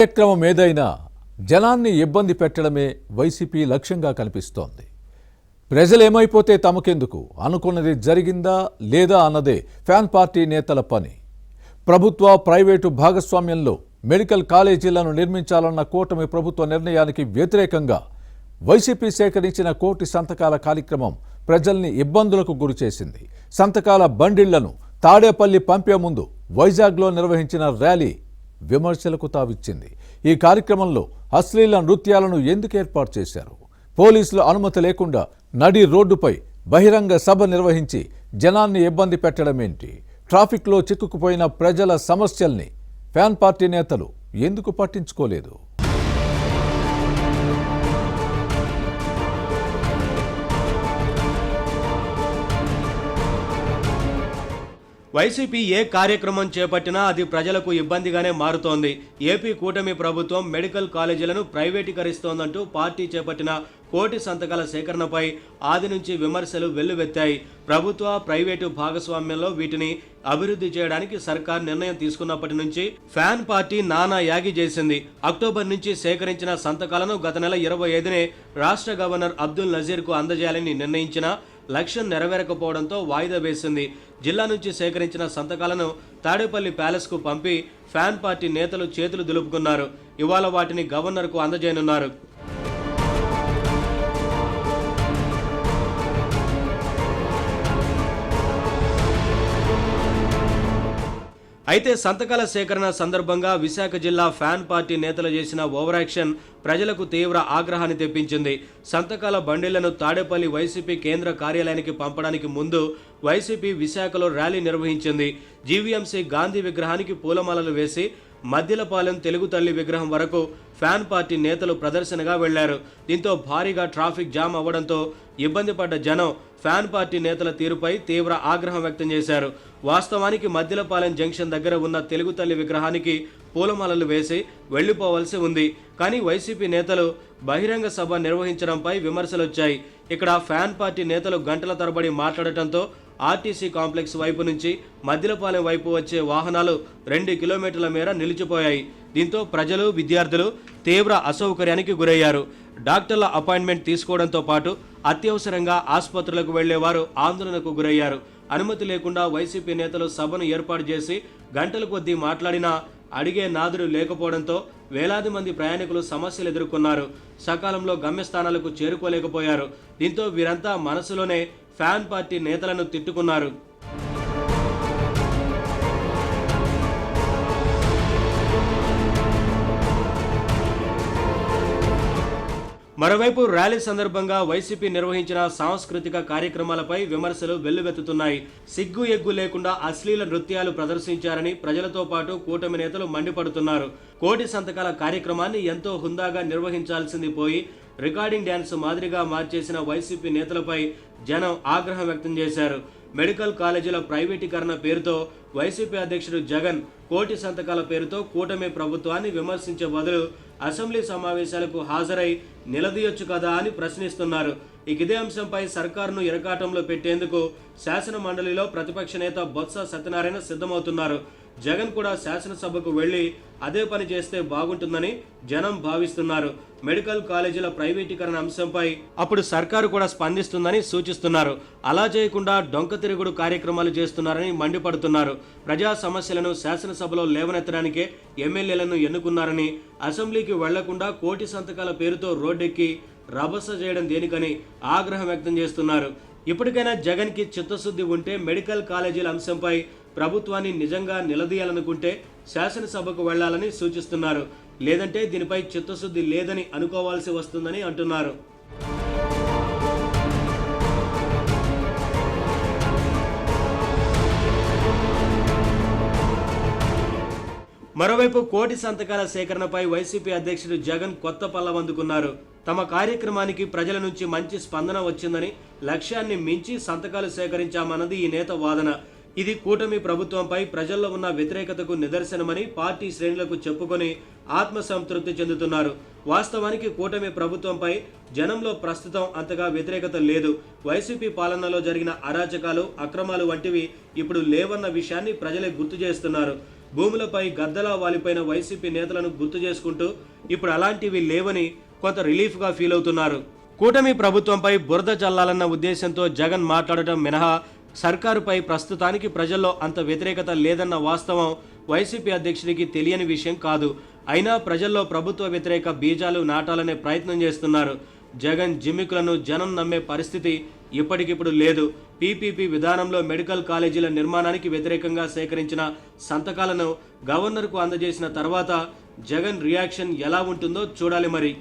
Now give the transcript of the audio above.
కార్యక్రమం ఏదైనా జనాన్ని ఇబ్బంది పెట్టడమే వైసీపీ లక్ష్యంగా కనిపిస్తోంది. ప్రజలేమైపోతే తమకెందుకు, అనుకున్నది జరిగిందా లేదా అన్నదే ఫ్యాన్ పార్టీ నేతల పని. ప్రభుత్వ ప్రైవేటు భాగస్వామ్యంలో మెడికల్ కాలేజీలను నిర్మించాలన్న కూటమి ప్రభుత్వ నిర్ణయానికి వ్యతిరేకంగా వైసీపీ సేకరించిన 1 కోటి సంతకాల కార్యక్రమం ప్రజల్ని ఇబ్బందులకు గురిచేసింది. సంతకాల బండిళ్లను తాడేపల్లి పంపే ముందు వైజాగ్లో నిర్వహించిన ర్యాలీ విమర్శలకు తావిచ్చింది. ఈ కార్యక్రమంలో అశ్లీల నృత్యాలను ఎందుకు ఏర్పాటు చేశారు? పోలీసుల అనుమతి లేకుండా నడి రోడ్డుపై బహిరంగ సభ నిర్వహించి జనాన్ని ఇబ్బంది పెట్టడమేంటి? ట్రాఫిక్లో చిక్కుకుపోయిన ప్రజల సమస్యల్ని ఫ్యాన్ పార్టీ నేతలు ఎందుకు పట్టించుకోలేదు? వైసీపీ ఏ కార్యక్రమం చేపట్టినా అది ప్రజలకు ఇబ్బందిగానే మారుతోంది. ఏపీ కూటమి ప్రభుత్వం మెడికల్ కాలేజీలను ప్రైవేటీకరిస్తోందంటూ పార్టీ చేపట్టిన 1 కోటి సంతకాల సేకరణపై ఆది నుంచి విమర్శలు వెల్లువెత్తాయి. ప్రభుత్వ ప్రైవేటు భాగస్వామ్యంలో వీటిని అభివృద్ధి చేయడానికి సర్కార్ నిర్ణయం తీసుకున్నప్పటి నుంచి ఫ్యాన్ పార్టీ నానా యాగి చేసింది. అక్టోబర్ నుంచి సేకరించిన సంతకాలను గత నెల 25నే రాష్ట్ర గవర్నర్ అబ్దుల్ నజీర్కు అందజేయాలని నిర్ణయించిన లక్ష్యం నెరవేరకపోవడంతో వాయిదా వేసింది. జిల్లా నుంచి సేకరించిన సంతకాలను తాడేపల్లి ప్యాలెస్కు పంపి ఫ్యాన్ పార్టీ నేతలు చేతులు దులుపుకున్నారు. ఇవాళ వాటిని గవర్నర్కు అందజేయనున్నారు. అయితే సంతకాల సేకరణ సందర్భంగా విశాఖ జిల్లా ఫ్యాన్ పార్టీ నేతలు చేసిన ఓవర్ యాక్షన్ ప్రజలకు తీవ్ర ఆగ్రహాన్ని తెప్పించింది. సంతకాల బండిళ్లను తాడేపల్లి వైసీపీ కేంద్ర కార్యాలయానికి పంపడానికి ముందు వైసీపీ విశాఖలో ర్యాలీ నిర్వహించింది. జీవీఎంసీ గాంధీ విగ్రహానికి పూలమాలలు వేసి మద్దిలపాలెం తెలుగు తల్లి విగ్రహం వరకు ఫ్యాన్ పార్టీ నేతలు ప్రదర్శనగా వెళ్లారు. దీంతో భారీగా ట్రాఫిక్ జామ్ అవ్వడంతో ఇబ్బంది పడ్డ జనం ఫ్యాన్ పార్టీ నేతల తీరుపై తీవ్ర ఆగ్రహం వ్యక్తం చేశారు. వాస్తవానికి మద్దిలపాలెం జంక్షన్ దగ్గర ఉన్న తెలుగు తల్లి విగ్రహానికి పూలమాలలు వేసి వెళ్లిపోవలసి ఉంది. కానీ వైసీపీ నేతలు బహిరంగ సభ నిర్వహించడంపై విమర్శలొచ్చాయి. ఇక్కడ ఫ్యాన్ పార్టీ నేతలు గంటల తరబడి మాట్లాడటంతో ఆర్టీసీ కాంప్లెక్స్ వైపు నుంచి మద్దిలపాలెం వైపు వచ్చే వాహనాలు 2 కిలోమీటర్ల మేర నిలిచిపోయాయి. దీంతో ప్రజలు, విద్యార్థులు తీవ్ర అసౌకర్యానికి గురయ్యారు. డాక్టర్ల అపాయింట్మెంట్ తీసుకోవడంతో పాటు అత్యవసరంగా ఆసుపత్రులకు వెళ్లేవారు ఆందోళనకు గురయ్యారు. అనుమతి లేకుండా వైసీపీ నేతలు సభను ఏర్పాటు చేసి గంటల కొద్దీ మాట్లాడినా అడిగే నాదుడు లేకపోవడంతో వేలాది మంది ప్రయాణికులు సమస్యలు ఎదుర్కొన్నారు. సకాలంలో గమ్యస్థానాలకు చేరుకోలేకపోయారు. దీంతో వీరంతా మనసులోనే ఫ్యాన్ పార్టీ నేతలను తిట్టుకున్నారు. మరోవైపు ర్యాలీ సందర్భంగా వైసీపీ నిర్వహించిన సాంస్కృతిక కార్యక్రమాలపై విమర్శలు వెల్లువెత్తుతున్నాయి. సిగ్గు ఎగ్గు లేకుండా అశ్లీల నృత్యాలు ప్రదర్శించారని ప్రజలతో పాటు కూటమి నేతలు మండిపడుతున్నారు. 1 కోటి సంతకాల కార్యక్రమాన్ని ఎంతో హుందాగా నిర్వహించాల్సింది పోయి రికార్డింగ్ డ్యాన్స్ మాదిరిగా మార్చేసిన వైసీపీ నేతలపై జనం ఆగ్రహం వ్యక్తం చేశారు. మెడికల్ కాలేజీల ప్రైవేటీకరణ పేరుతో వైసీపీ అధ్యక్షుడు జగన్ 1 కోటి సంతకాల పేరుతో కూటమి ప్రభుత్వాన్ని విమర్శించే బదులు అసెంబ్లీ సమావేశాలకు హాజరై నిలదీయొచ్చు కదా అని ప్రశ్నిస్తున్నారు. ఇదే అంశంపై సర్కారును ఇరకాటంలో పెట్టేందుకు శాసన మండలిలో ప్రతిపక్ష నేత బొత్స సత్యనారాయణ సిద్ధమవుతున్నారు. జగన్ కూడా శాసనసభకు వెళ్లి అదే పని చేస్తే బాగుంటుందని జనం భావిస్తున్నారు. మెడికల్ కాలేజీల ప్రైవేటీకరణ అంశంపై అప్పుడు సర్కారు కూడా స్పందిస్తుందని సూచిస్తున్నారు. అలా చేయకుండా డొంక తిరుగుడు కార్యక్రమాలు చేస్తున్నారని మండిపడుతున్నారు. ప్రజా సమస్యలను శాసనసభలో లేవనెత్తడానికే ఎమ్మెల్యేలను ఎన్నుకున్నారని, అసెంబ్లీకి వెళ్లకుండా 1 కోటి సంతకాల పేరుతో రోడ్డెక్కి రభస చేయడం దేనికని ఆగ్రహం వ్యక్తం చేస్తున్నారు. ఇప్పటికైనా జగన్కి చిత్తశుద్ధి ఉంటే మెడికల్ కాలేజీల అంశంపై ప్రభుత్వాన్ని నిజంగా నిలదీయాలనుకుంటే శాసనసభకు వెళ్లాలని సూచిస్తున్నారు. లేదంటే దీనిపై చిత్తశుద్ధి లేదని అనుకోవాల్సి వస్తుందని అంటున్నారు. మరోవైపు 1 కోటి సంతకాల సేకరణపై వైసీపీ అధ్యక్షుడు జగన్ కొత్త పల్లవి అందుకున్నారు. తమ కార్యక్రమానికి ప్రజల నుంచి మంచి స్పందన వచ్చిందని, లక్ష్యాన్ని మించి సంతకాలు సేకరించామన్నది ఈ నేత వాదన. ఇది కూటమి ప్రభుత్వంపై ప్రజల్లో ఉన్న వ్యతిరేకతకు నిదర్శనమని పార్టీ శ్రేణులకు చెప్పుకొని ఆత్మసంతృప్తి చెందుతున్నారు. వాస్తవానికి కూటమి ప్రభుత్వంపై జనంలో ప్రస్తుతం అంతగా వ్యతిరేకత లేదు. వైసీపీ పాలనలో జరిగిన అరాచకాలు, అక్రమాలు వంటివి ఇప్పుడు లేవన్న విషయాన్ని ప్రజలే గుర్తు చేస్తున్నారు. భూములపై గద్దలా వాలిపోయిన వైసీపీ నేతలను గుర్తు చేసుకుంటూ ఇప్పుడు అలాంటివి లేవని కొంత రిలీఫ్గా ఫీల్ అవుతున్నారు. కూటమి ప్రభుత్వంపై బురద చల్లాలన్న ఉద్దేశంతో జగన్ మాట్లాడటం మినహా సర్కారుపై ప్రస్తుతానికి ప్రజల్లో అంత వ్యతిరేకత లేదన్న వాస్తవం వైసీపీ అధ్యక్షుడికి తెలియని విషయం కాదు. అయినా ప్రజల్లో ప్రభుత్వ వ్యతిరేక బీజాలు నాటాలనే ప్రయత్నం చేస్తున్నారు. జగన్ జిమ్మికులను జనం నమ్మే పరిస్థితి ఇప్పటికిప్పుడు లేదు. పీపీపీ విధానంలో మెడికల్ కాలేజీల నిర్మాణానికి వ్యతిరేకంగా సేకరించిన సంతకాలను గవర్నర్కు అందజేసిన తర్వాత జగన్ రియాక్షన్ ఎలా ఉంటుందో చూడాలి మరి.